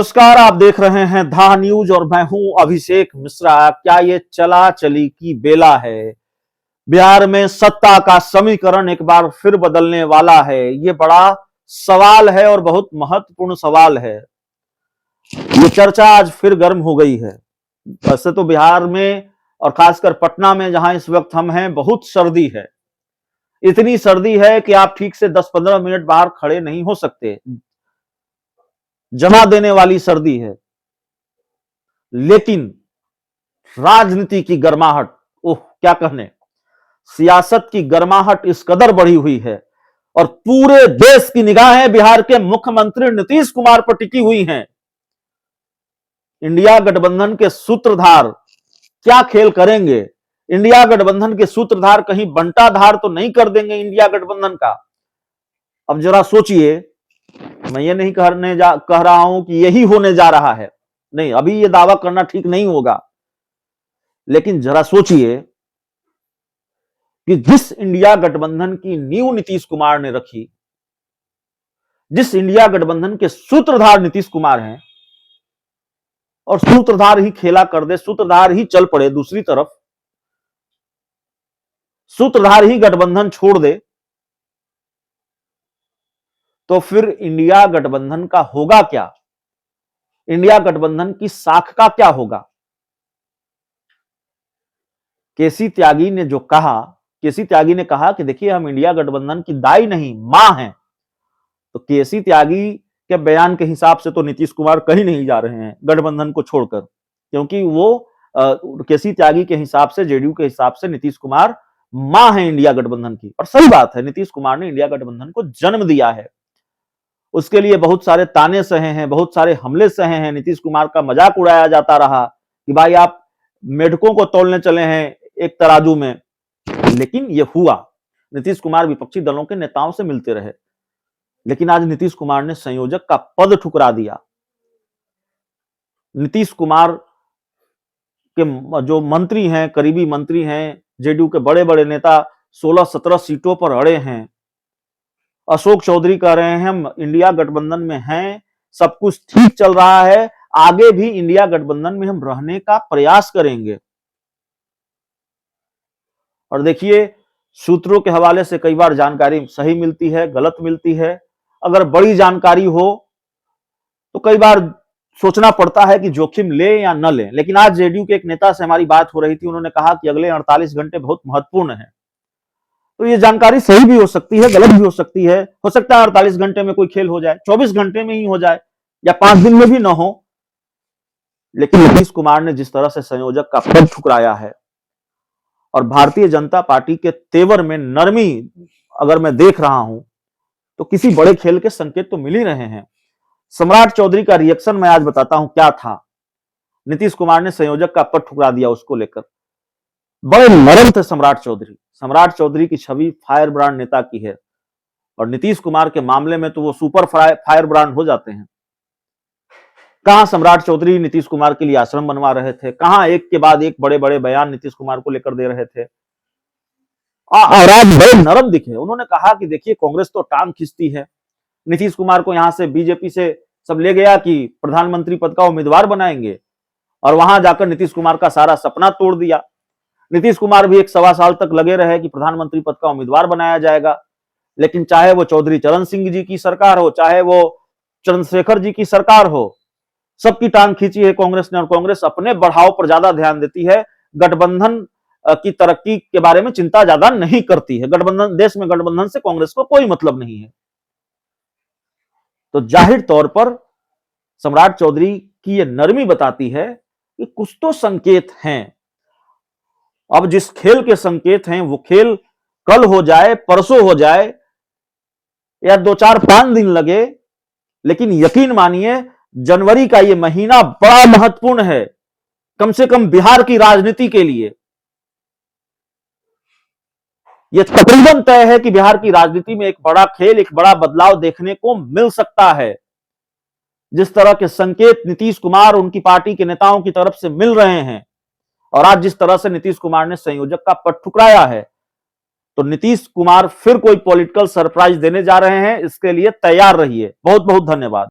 नमस्कार, आप देख रहे हैं धा न्यूज और मैं हूं अभिषेक मिश्रा। क्या ये चला चली की बेला है? बिहार में सत्ता का समीकरण एक बार फिर बदलने वाला है। ये बड़ा सवाल है और बहुत महत्वपूर्ण सवाल है। ये चर्चा आज फिर गर्म हो गई है। वैसे तो बिहार में और खासकर पटना में जहां इस वक्त हम हैं, बहुत सर्दी है। इतनी सर्दी है कि आप ठीक से 10-15 मिनट बाहर खड़े नहीं हो सकते। जमा देने वाली सर्दी है। लेकिन राजनीति की गर्माहट, ओह क्या कहने, सियासत की गर्माहट इस कदर बढ़ी हुई है और पूरे देश की निगाहें बिहार के मुख्यमंत्री नीतीश कुमार पर टिकी हुई हैं। इंडिया गठबंधन के सूत्रधार क्या खेल करेंगे? इंडिया गठबंधन के सूत्रधार कहीं बंटाधार तो नहीं कर देंगे इंडिया गठबंधन का? अब जरा सोचिए, मैं ये नहीं कह रहा हूं कि यही होने जा रहा है, नहीं, अभी ये दावा करना ठीक नहीं होगा, लेकिन जरा सोचिए कि जिस इंडिया गठबंधन की नींव नीतीश कुमार ने रखी, जिस इंडिया गठबंधन के सूत्रधार नीतीश कुमार हैं, और सूत्रधार ही खेला कर दे, सूत्रधार ही चल पड़े दूसरी तरफ, सूत्रधार ही गठबंधन छोड़ दे, तो फिर इंडिया गठबंधन का होगा क्या? इंडिया गठबंधन की साख का क्या होगा? केसी त्यागी ने जो कहा, केसी त्यागी ने कहा कि देखिए, हम इंडिया गठबंधन की दाई नहीं मां हैं। तो केसी त्यागी के बयान के हिसाब से तो नीतीश कुमार कहीं नहीं जा रहे हैं गठबंधन को छोड़कर, क्योंकि वो केसी त्यागी के हिसाब से, जेडीयू के हिसाब से नीतीश कुमार मां है इंडिया गठबंधन की। और सही बात है, नीतीश कुमार ने इंडिया गठबंधन को जन्म दिया है। उसके लिए बहुत सारे ताने सहे हैं, बहुत सारे हमले सहे हैं। नीतीश कुमार का मजाक उड़ाया जाता रहा कि भाई आप मेढकों को तोलने चले हैं एक तराजू में। लेकिन यह हुआ, नीतीश कुमार विपक्षी दलों के नेताओं से मिलते रहे, लेकिन आज नीतीश कुमार ने संयोजक का पद ठुकरा दिया। नीतीश कुमार के जो मंत्री हैं, करीबी मंत्री हैं, जेडीयू के बड़े बड़े नेता 16-17 सीटों पर अड़े हैं। अशोक चौधरी कह रहे हैं हम इंडिया गठबंधन में हैं, सब कुछ ठीक चल रहा है, आगे भी इंडिया गठबंधन में हम रहने का प्रयास करेंगे। और देखिए, सूत्रों के हवाले से कई बार जानकारी सही मिलती है, गलत मिलती है। अगर बड़ी जानकारी हो तो कई बार सोचना पड़ता है कि जोखिम ले या न ले। लेकिन आज जेडीयू के एक नेता से हमारी बात हो रही थी, उन्होंने कहा कि अगले 48 घंटे बहुत महत्वपूर्ण है। तो ये जानकारी सही भी हो सकती है, गलत भी हो सकती है। हो सकता है 48 घंटे में कोई खेल हो जाए, 24 घंटे में ही हो जाए, या 5 दिन में भी न हो। लेकिन नीतीश कुमार ने जिस तरह से संयोजक का पद ठुकराया है और भारतीय जनता पार्टी के तेवर में नरमी अगर मैं देख रहा हूं, तो किसी बड़े खेल के संकेत तो मिल ही रहे हैं। सम्राट चौधरी का रिएक्शन मैं आज बताता हूं क्या था। नीतीश कुमार ने संयोजक का पद ठुकरा दिया, उसको लेकर बड़े नरम थे सम्राट चौधरी। सम्राट चौधरी की छवि फायर ब्रांड नेता की है, और नीतीश कुमार के मामले में तो वो सुपर फायर ब्रांड हो जाते हैं। कहां सम्राट चौधरी नीतीश कुमार के लिए आश्रम बनवा रहे थे, कहां एक के बाद एक बड़े बड़े बयान नीतीश कुमार को लेकर दे रहे थे, और आज बड़े नरम दिखे। उन्होंने कहा कि देखिए, कांग्रेस तो टांग खींचती है, नीतीश कुमार को यहां से बीजेपी से सब ले गया कि प्रधानमंत्री पद का उम्मीदवार बनाएंगे, और वहां जाकर नीतीश कुमार का सारा सपना तोड़ दिया। नीतीश कुमार भी 1-1.25 साल तक लगे रहे कि प्रधानमंत्री पद का उम्मीदवार बनाया जाएगा। लेकिन चाहे वो चौधरी चरण सिंह जी की सरकार हो, चाहे वो चंद्रशेखर जी की सरकार हो, सबकी टांग खींची है कांग्रेस ने। और कांग्रेस अपने बढ़ाव पर ज्यादा ध्यान देती है, गठबंधन की तरक्की के बारे में चिंता ज्यादा नहीं करती है। गठबंधन, देश में गठबंधन से कांग्रेस को कोई मतलब नहीं है। तो जाहिर तौर पर सम्राट चौधरी की यह नरमी बताती है कि कुछ तो संकेत हैं। अब जिस खेल के संकेत हैं, वो खेल कल हो जाए, परसों हो जाए, या 2-4-5 दिन लगे, लेकिन यकीन मानिए, जनवरी का यह महीना बड़ा महत्वपूर्ण है, कम से कम बिहार की राजनीति के लिए। यह तकरीबन तय है कि बिहार की राजनीति में एक बड़ा खेल, एक बड़ा बदलाव देखने को मिल सकता है। जिस तरह के संकेत नीतीश कुमार, उनकी पार्टी के नेताओं की तरफ से मिल रहे हैं, और आज जिस तरह से नीतीश कुमार ने संयोजक का पद ठुकराया है, तो नीतीश कुमार फिर कोई पॉलिटिकल सरप्राइज देने जा रहे हैं। इसके लिए तैयार रहिए। बहुत बहुत धन्यवाद।